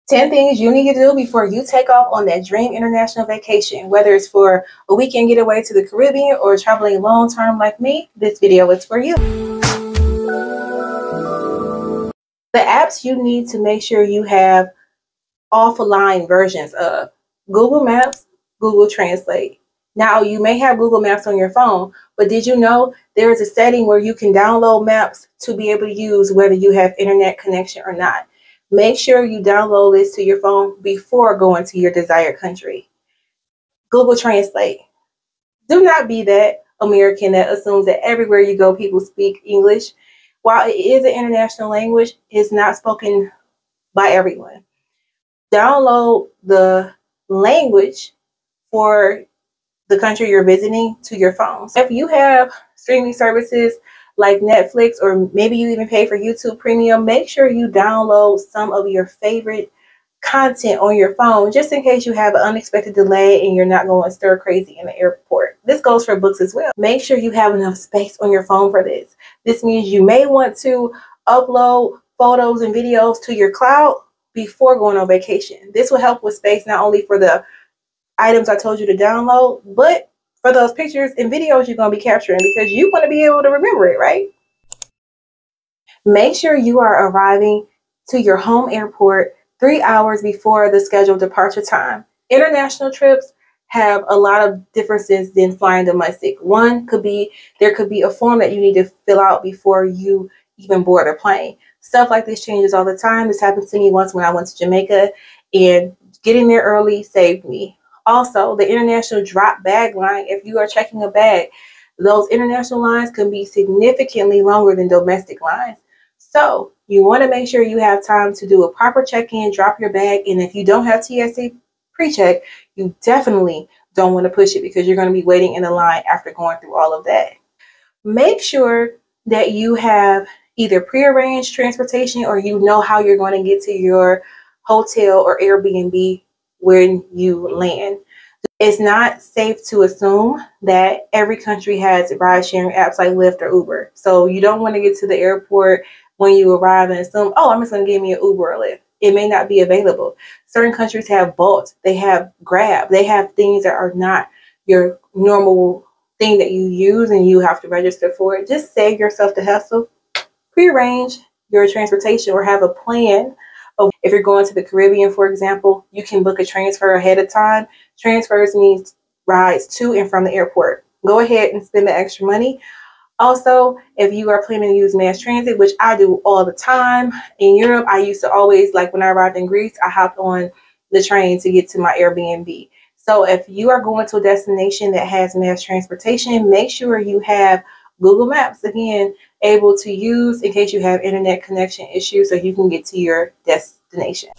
10 things you need to do before you take off on that dream international vacation. Whether it's for a weekend getaway to the Caribbean or traveling long term like me, this video is for you. The apps you need to make sure you have offline versions of: Google Maps, Google Translate. Now, you may have Google Maps on your phone, but did you know there is a setting where you can download maps to be able to use whether you have internet connection or not? Make sure you download this to your phone before going to your desired country. Google Translate. Do not be that American that assumes that everywhere you go, people speak English. While it is an international language, it's not spoken by everyone. Download the language for the country you're visiting to your phone. So if you have streaming services like Netflix, or maybe you even pay for YouTube Premium, make sure you download some of your favorite content on your phone, just in case you have an unexpected delay and you're not going stir crazy in the airport. This goes for books as well. Make sure you have enough space on your phone for this. This means you may want to upload photos and videos to your cloud before going on vacation. This will help with space, not only for the items I told you to download, but for those pictures and videos you're going to be capturing, because you want to be able to remember it, right? Make sure you are arriving to your home airport 3 hours before the scheduled departure time. International trips have a lot of differences than flying domestic. One could be, there could be a form that you need to fill out before you even board a plane. Stuff like this changes all the time. This happened to me once when I went to Jamaica, and getting there early saved me. Also, the international drop bag line, if you are checking a bag, those international lines can be significantly longer than domestic lines. So you want to make sure you have time to do a proper check-in, drop your bag, and if you don't have TSA pre-check, you definitely don't want to push it, because you're going to be waiting in the line after going through all of that. Make sure that you have either prearranged transportation, or you know how you're going to get to your hotel or Airbnb when you land. It's not safe to assume that every country has ride sharing apps like Lyft or Uber. So you don't want to get to the airport when you arrive and assume, oh, I'm just going to give me an Uber or Lyft. It may not be available. Certain countries have Bolt, they have Grab, they have things that are not your normal thing that you use and you have to register for it. Just save yourself the hassle. Prearrange your transportation, or have a plan. If you're going to the Caribbean, for example, you can book a transfer ahead of time. Transfers means rides to and from the airport. Go ahead and spend the extra money. Also, if you are planning to use mass transit, which I do all the time in Europe, I used to always, like when I arrived in Greece, I hopped on the train to get to my Airbnb. So if you are going to a destination that has mass transportation, make sure you have Google Maps, again, able to use in case you have internet connection issues so you can get to your destination.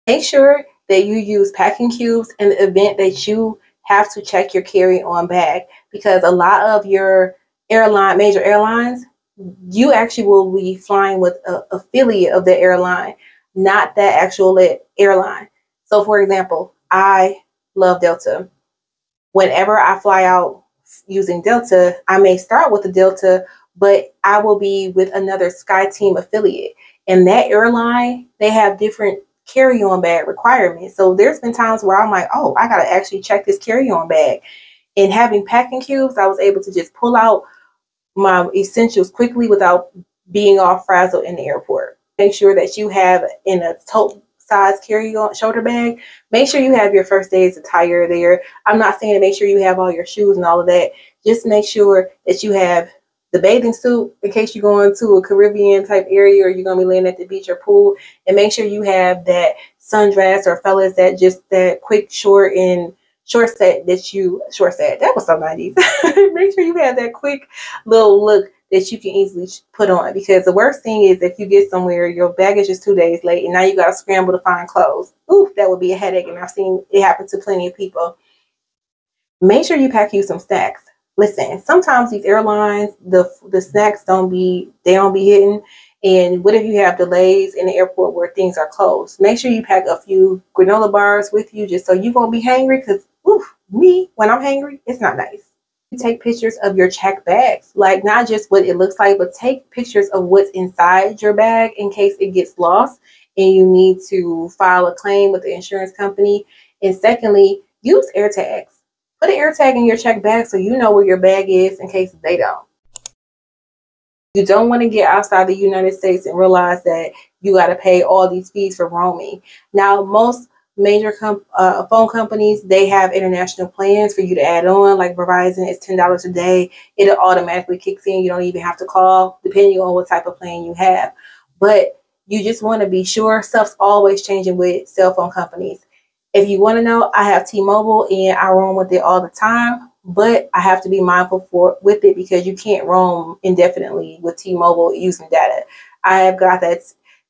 Make sure that you use packing cubes in the event that you have to check your carry-on bag, because a lot of your major airlines, you actually will be flying with an affiliate of the airline, not that actual airline. So for example, I love Delta. Whenever I fly out using Delta, I may start with the Delta, but I will be with another SkyTeam affiliate. And that airline, they have different carry-on bag requirements. So there's been times where I'm like, oh, I got to actually check this carry-on bag. And having packing cubes, I was able to just pull out my essentials quickly without being all frazzled in the airport. Make sure that you have in a tote size carry-on shoulder bag. Make sure you have your first day's attire there. I'm not saying to make sure you have all your shoes and all of that. Just make sure that you have the bathing suit in case you're going to a Caribbean type area, or you're going to be laying at the beach or pool. And make sure you have that sundress, or fellas, that just that quick short set that was so 90s. Make sure you have that quick little look that you can easily put on, because the worst thing is if you get somewhere, your baggage is 2 days late, and now you got to scramble to find clothes. Ooh, that would be a headache, and I've seen it happen to plenty of people. Make sure you pack you some snacks. Listen, sometimes these airlines, the snacks don't be hidden. And what if you have delays in the airport where things are closed? Make sure you pack a few granola bars with you, just so you won't be hangry, because me, when I'm hangry, it's not nice. You take pictures of your checked bags, like not just what it looks like, but take pictures of what's inside your bag in case it gets lost. and you need to file a claim with the insurance company. And secondly, use AirTags. Put an AirTag in your check bag so you know where your bag is in case they don't. You don't want to get outside the United States and realize that you got to pay all these fees for roaming. Now, most major phone companies, they have international plans for you to add on. Like Verizon, it's $10 a day. It automatically kicks in. You don't even have to call, depending on what type of plan you have. But you just want to be sure. Stuff's always changing with cell phone companies. If you want to know, I have T-Mobile and I roam with it all the time, but I have to be mindful with it because you can't roam indefinitely with T-Mobile using data. I have got that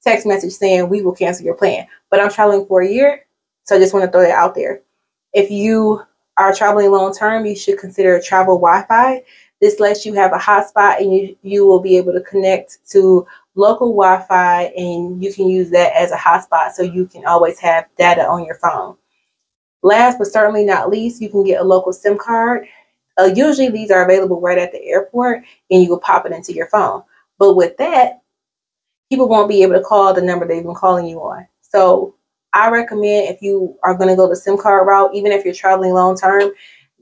text message saying we will cancel your plan, but I'm traveling for a year, so I just want to throw that out there. If you are traveling long term, you should consider travel Wi-Fi. This lets you have a hotspot and you will be able to connect to local Wi-Fi, and you can use that as a hotspot so you can always have data on your phone. Last but certainly not least, you can get a local SIM card. Usually these are available right at the airport and you will pop it into your phone. But with that, people won't be able to call the number they've been calling you on. So I recommend, if you are going to go the SIM card route, even if you're traveling long term,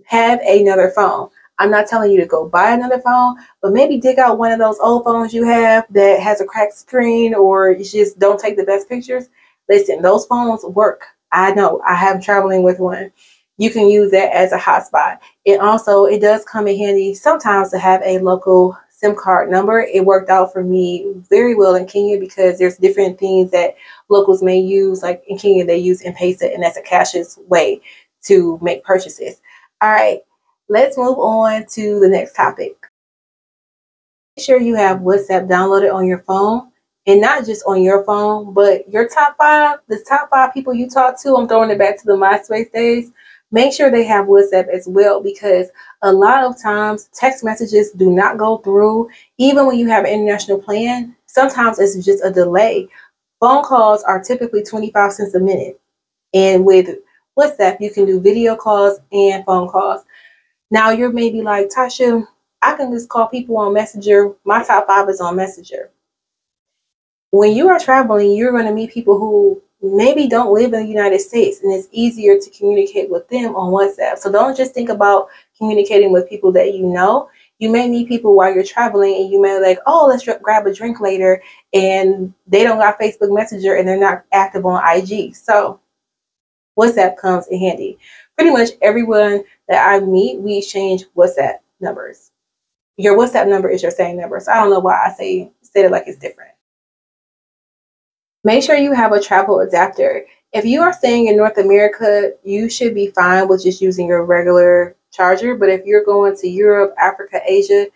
have another phone. I'm not telling you to go buy another phone, but maybe dig out one of those old phones you have that has a cracked screen or you just don't take the best pictures. Listen, those phones work. I know. I have traveling with one. You can use that as a hotspot. And also, it does come in handy sometimes to have a local SIM card number. It worked out for me very well in Kenya because there's different things that locals may use. Like in Kenya, they use M-Pesa, and that's a cashless way to make purchases. All right, let's move on to the next topic. Make sure you have WhatsApp downloaded on your phone, and not just on your phone, but your the top five people you talk to. I'm throwing it back to the MySpace days. Make sure they have WhatsApp as well, because a lot of times text messages do not go through. Even when you have an international plan, sometimes it's just a delay. Phone calls are typically 25 cents a minute. And with WhatsApp, you can do video calls and phone calls. Now you're maybe like, Tasha, I can just call people on Messenger. My top five is on Messenger. When you are traveling, you're going to meet people who maybe don't live in the United States, and it's easier to communicate with them on WhatsApp. So don't just think about communicating with people that you know. You may meet people while you're traveling, and you may like, oh, let's grab a drink later, and they don't got Facebook Messenger and they're not active on IG. So WhatsApp comes in handy. Pretty much everyone that I meet, we exchange WhatsApp numbers. Your WhatsApp number is your same number. So I don't know why I said it like it's different. Make sure you have a travel adapter. If you are staying in North America, you should be fine with just using your regular charger. But if you're going to Europe, Africa, Asia,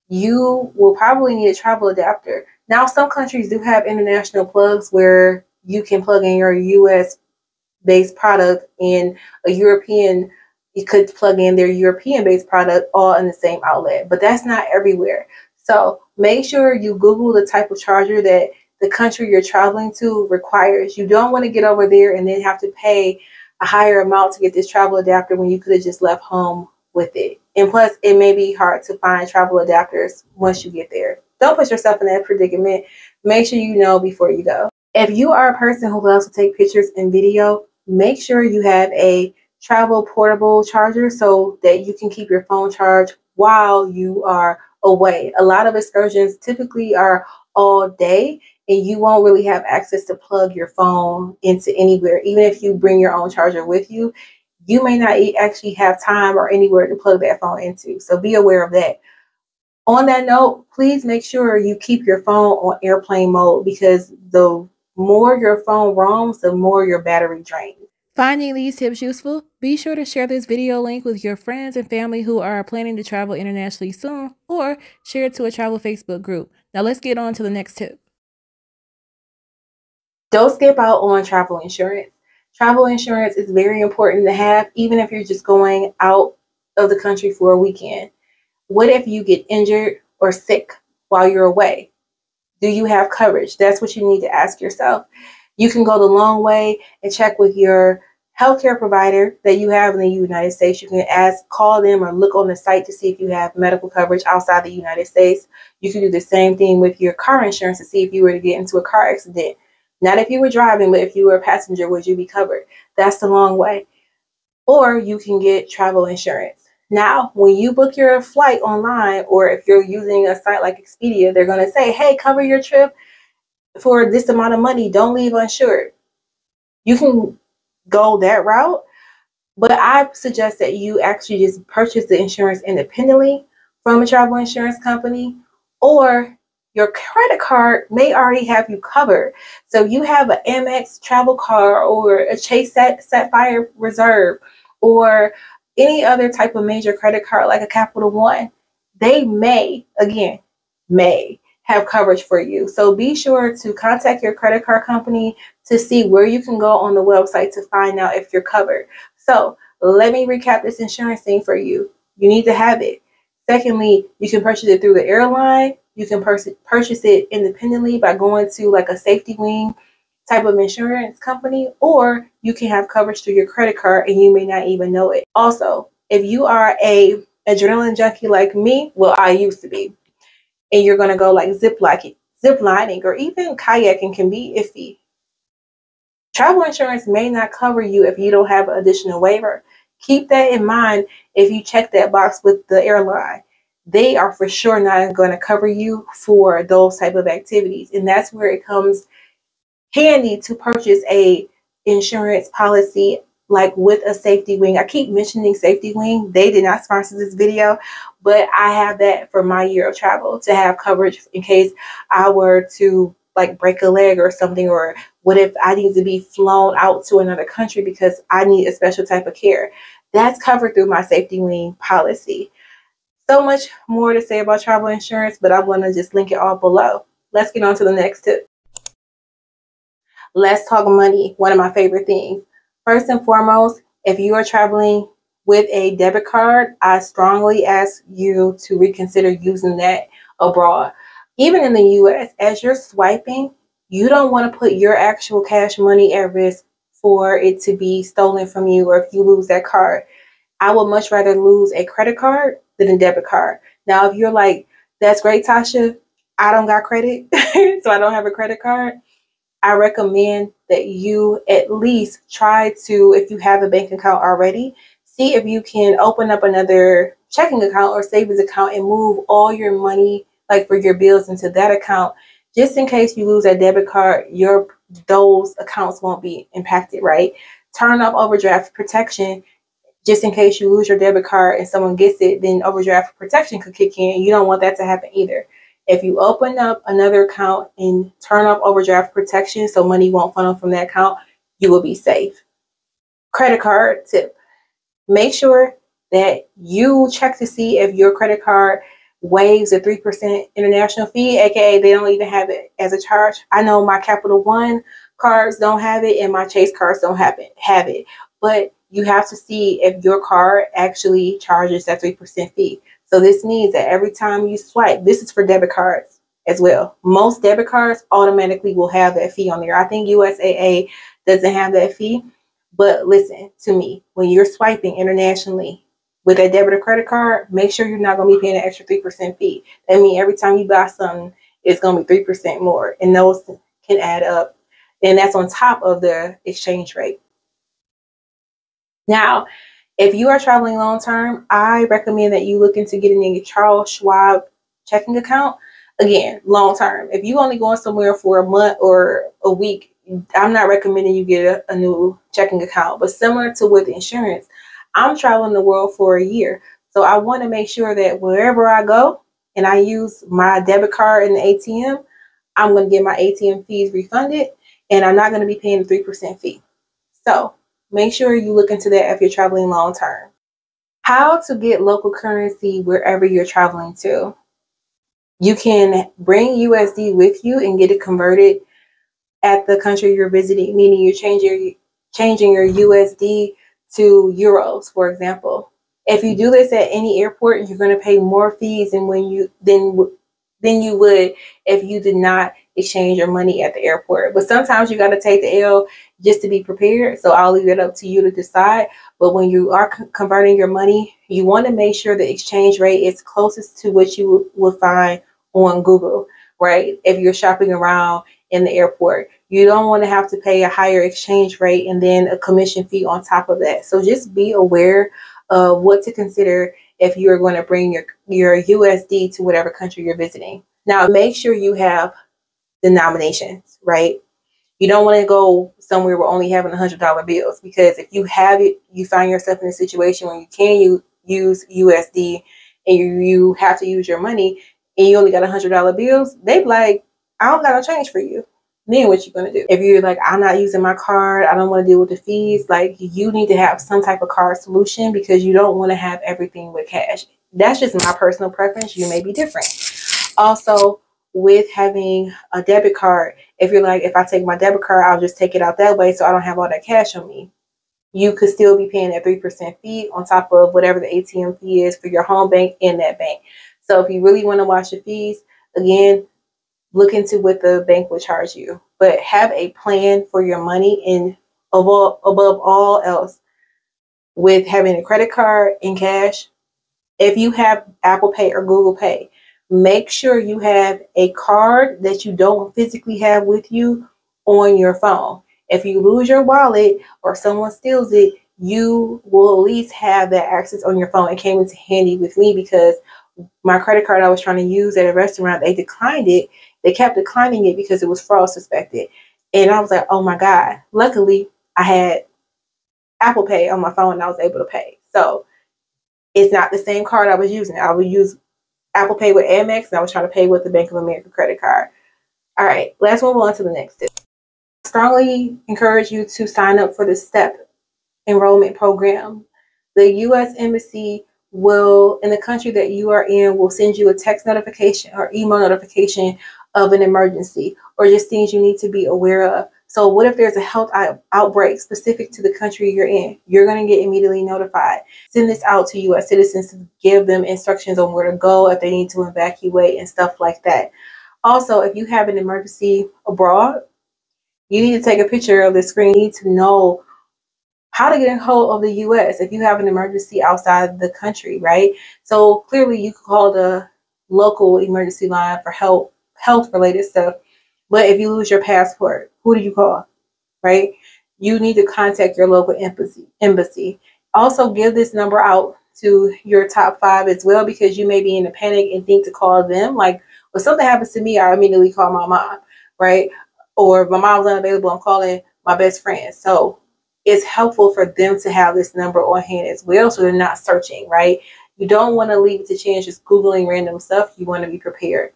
you will probably need a travel adapter. Now, some countries do have international plugs where you can plug in your US-based product, and a European, you could plug in their European-based product all in the same outlet. But that's not everywhere. So make sure you Google the type of charger that the country you're traveling to requires. You don't want to get over there and then have to pay a higher amount to get this travel adapter when you could have just left home with it. And plus, it may be hard to find travel adapters once you get there. Don't put yourself in that predicament. Make sure you know before you go. If you are a person who loves to take pictures and video, make sure you have a travel portable charger so that you can keep your phone charged while you are away. A lot of excursions typically are all day, and you won't really have access to plug your phone into anywhere. Even if you bring your own charger with you, you may not actually have time or anywhere to plug that phone into. So be aware of that. On that note, please make sure you keep your phone on airplane mode, because the more your phone roams, the more your battery drains. Finding these tips useful? Be sure to share this video link with your friends and family who are planning to travel internationally soon, or share it to a travel Facebook group. Now let's get on to the next tip. Don't skip out on travel insurance. Travel insurance is very important to have, even if you're just going out of the country for a weekend. What if you get injured or sick while you're away? Do you have coverage? That's what you need to ask yourself. You can go the long way and check with your healthcare provider that you have in the United States. You can call them or look on the site to see if you have medical coverage outside the United States. You can do the same thing with your car insurance to see if you were to get into a car accident. Not if you were driving, but if you were a passenger, would you be covered? That's the long way. Or you can get travel insurance. Now, when you book your flight online, or if you're using a site like Expedia, they're going to say, hey, cover your trip for this amount of money. Don't leave uninsured. You can go that route, but I suggest that you actually just purchase the insurance independently from a travel insurance company, or your credit card may already have you covered. So you have an Amex travel card or a Chase Sapphire Reserve or any other type of major credit card like a Capital One. They may, again, may have coverage for you. So be sure to contact your credit card company to see where you can go on the website to find out if you're covered. So let me recap this insurance thing for you. You need to have it. Secondly, you can purchase it through the airline. You can purchase it independently by going to like a safety wing type of insurance company, or you can have coverage through your credit card and you may not even know it. Also, if you are a adrenaline junkie like me, well, I used to be, and you're going to go like zip lining, or even kayaking can be iffy. Travel insurance may not cover you if you don't have an additional waiver. Keep that in mind if you check that box with the airline. They are for sure not going to cover you for those type of activities. And that's where it comes handy to purchase a insurance policy like with a safety wing. I keep mentioning safety wing. They did not sponsor this video, but I have that for my year of travel to have coverage in case I were to like break a leg or something, or what if I need to be flown out to another country because I need a special type of care. That's covered through my safety wing policy. So much more to say about travel insurance, but I'm going to just link it all below. Let's get on to the next tip. Let's talk money, one of my favorite things. First and foremost, if you are traveling with a debit card, I strongly ask you to reconsider using that abroad. Even in the US, as you're swiping, you don't want to put your actual cash money at risk for it to be stolen from you, or if you lose that card. I would much rather lose a credit card than a debit card. Now, if you're like, that's great, Tasha, I don't got credit, so I don't have a credit card, I recommend that you at least try to, if you have a bank account already, see if you can open up another checking account or savings account and move all your money, like for your bills, into that account. Just in case you lose that debit card, those accounts won't be impacted, right? Turn off overdraft protection. Just in case you lose your debit card and someone gets it, then overdraft protection could kick in. You don't want that to happen either. If you open up another account and turn off overdraft protection so money won't funnel from that account, you will be safe. Credit card tip. Make sure that you check to see if your credit card waives a 3% international fee, aka they don't even have it as a charge. I know my Capital One cards don't have it and my Chase cards don't have it. But you have to see if your card actually charges that 3% fee. So this means that every time you swipe, this is for debit cards as well. Most debit cards automatically will have that fee on there. I think USAA doesn't have that fee. But listen to me, when you're swiping internationally with a debit or credit card, make sure you're not going to be paying an extra 3% fee. That means every time you buy something, it's going to be 3% more. And those can add up. And that's on top of the exchange rate. Now, if you are traveling long term, I recommend that you look into getting a Charles Schwab checking account. Again, long term. If you only going somewhere for a month or a week, I'm not recommending you get a new checking account. But similar to with insurance, I'm traveling the world for a year. So I want to make sure that wherever I go and I use my debit card in the ATM, I'm going to get my ATM fees refunded, and I'm not going to be paying the 3% fee. So make sure you look into that if you're traveling long term. How to get local currency wherever you're traveling to. You can bring USD with you and get it converted at the country you're visiting, meaning you're changing your USD to euros, for example. If you do this at any airport, you're going to pay more fees than you would if you did not exchange your money at the airport. But sometimes you got to take the L just to be prepared. So I'll leave it up to you to decide. But when you are converting your money, you want to make sure the exchange rate is closest to what you will find on Google, right? If you're shopping around in the airport. You don't want to have to pay a higher exchange rate and then a commission fee on top of that. So just be aware of what to consider if you're going to bring your USD to whatever country you're visiting. Now, make sure you have denominations, right? You don't want to go somewhere where only having $100 bills, because if you have it, you find yourself in a situation where you can use USD and you have to use your money and you only got $100 bills. They be like, I don't got no change for you. Then what you gonna do? If you're like, I'm not using my card, I don't want to deal with the fees, like you need to have some type of card solution, because you don't want to have everything with cash. That's just my personal preference. You may be different. Also, with having a debit card, if you're like, if I take my debit card, I'll just take it out that way so I don't have all that cash on me. You could still be paying that 3% fee on top of whatever the ATM fee is for your home bank and that bank. So if you really want to watch the fees, again, look into what the bank will charge you. But have a plan for your money, and above all else, with having a credit card and cash, if you have Apple Pay or Google Pay, make sure you have a card that you don't physically have with you on your phone. If you lose your wallet or someone steals it, you will at least have that access on your phone. It came into handy with me because my credit card I was trying to use at a restaurant, they declined it. They kept declining it because it was fraud suspected. And I was like, oh my God. Luckily, I had Apple Pay on my phone and I was able to pay. So it's not the same card I was using. I would use Apple Pay with Amex, and I was trying to pay with the Bank of America credit card. All right, let's move on to the next tip. I strongly encourage you to sign up for the STEP enrollment program. The U.S. Embassy will, in the country that you are in, will send you a text notification or email notification of an emergency or just things you need to be aware of. So what if there's a health outbreak specific to the country you're in? You're going to get immediately notified. Send this out to U.S. citizens to give them instructions on where to go if they need to evacuate and stuff like that. Also, if you have an emergency abroad, you need to take a picture of the screen. You need to know how to get in hold of the U.S. if you have an emergency outside the country, right? So clearly you could call the local emergency line for health-related stuff. But if you lose your passport, who do you call, right? You need to contact your local embassy. Also, give this number out to your top 5 as well, because you may be in a panic and think to call them. Like, when something happens to me, I immediately call my mom, right? Or if my mom's unavailable, I'm calling my best friend. So it's helpful for them to have this number on hand as well, so they're not searching, right? You don't want to leave it to chance just Googling random stuff. You want to be prepared.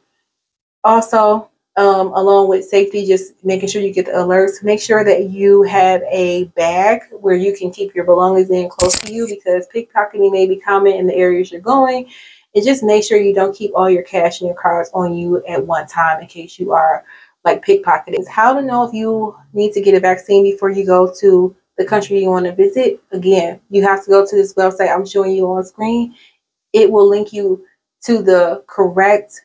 Also, along with safety, just making sure you get the alerts. Make sure that you have a bag where you can keep your belongings in close to you, because pickpocketing may be common in the areas you're going. And just make sure you don't keep all your cash and your cards on you at one time in case you are like pickpocketing. How to know if you need to get a vaccine before you go to the country you want to visit? Again, you have to go to this website I'm showing you on screen. It will link you to the correct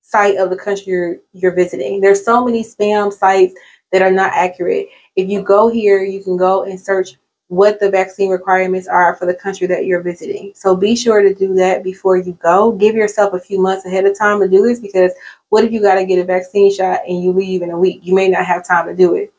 site of the country you're visiting. There's so many spam sites that are not accurate. If you go here, you can go and search what the vaccine requirements are for the country that you're visiting. So be sure to do that before you go. Give yourself a few months ahead of time to do this, because what if you got to get a vaccine shot and you leave in a week? You may not have time to do it.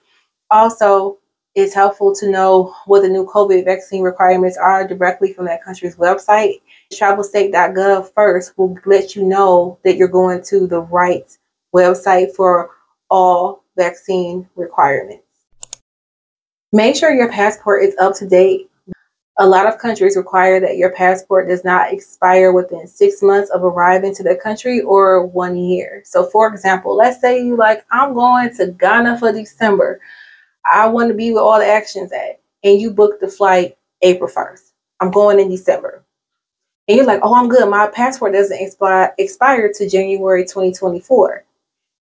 Also, it's helpful to know what the new COVID vaccine requirements are directly from that country's website. Travelstate.gov first will let you know that you're going to the right website for all vaccine requirements. Make sure your passport is up to date. A lot of countries require that your passport does not expire within 6 months of arriving to the country or 1 year. So for example, let's say you like, I'm going to Ghana for December. I want to be where all the action's at. And you book the flight April 1st. I'm going in December. And you're like, oh, I'm good. My passport doesn't expire to January 2024.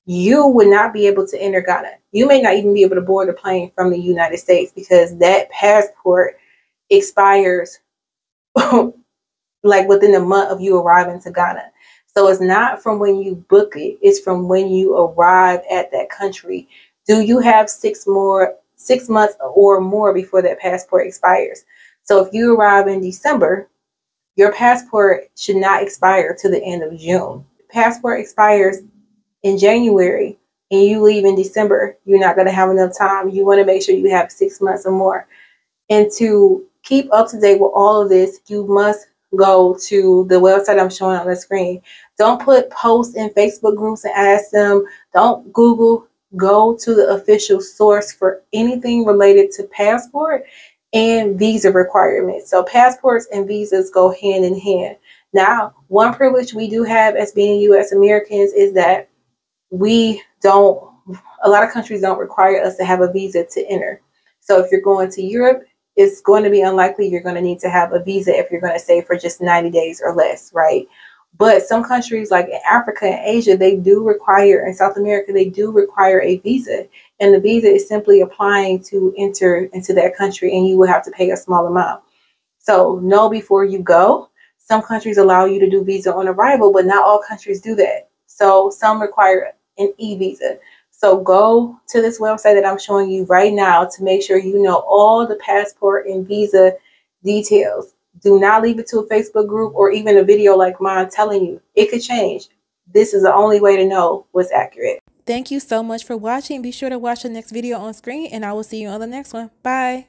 You would not be able to enter Ghana. You may not even be able to board a plane from the United States, because that passport expires like within a month of you arriving to Ghana. So it's not from when you book it. It's from when you arrive at that country. Do you have 6 months or more before that passport expires? So if you arrive in December, your passport should not expire to the end of June. Passport expires in January. and you leave in December, you're not going to have enough time. You want to make sure you have 6 months or more. And to keep up to date with all of this, you must go to the website I'm showing on the screen. Don't put posts in Facebook groups and ask them. Don't Google. Go to the official source for anything related to passport and visa requirements. So passports and visas go hand in hand. Now, one privilege we do have as being U.S. Americans is that a lot of countries don't require us to have a visa to enter. So if you're going to Europe, it's going to be unlikely you're going to need to have a visa if you're going to stay for just 90 days or less, right? But some countries like in Africa and Asia, they do require, in South America, they do require a visa. And the visa is simply applying to enter into that country, and you will have to pay a small amount. So know before you go. Some countries allow you to do visa on arrival, but not all countries do that. So some require an e-visa. So go to this website that I'm showing you right now to make sure you know all the passport and visa details. Do not leave it to a Facebook group or even a video like mine telling you. It could change. This is the only way to know what's accurate. Thank you so much for watching. Be sure to watch the next video on screen, and I will see you on the next one. Bye.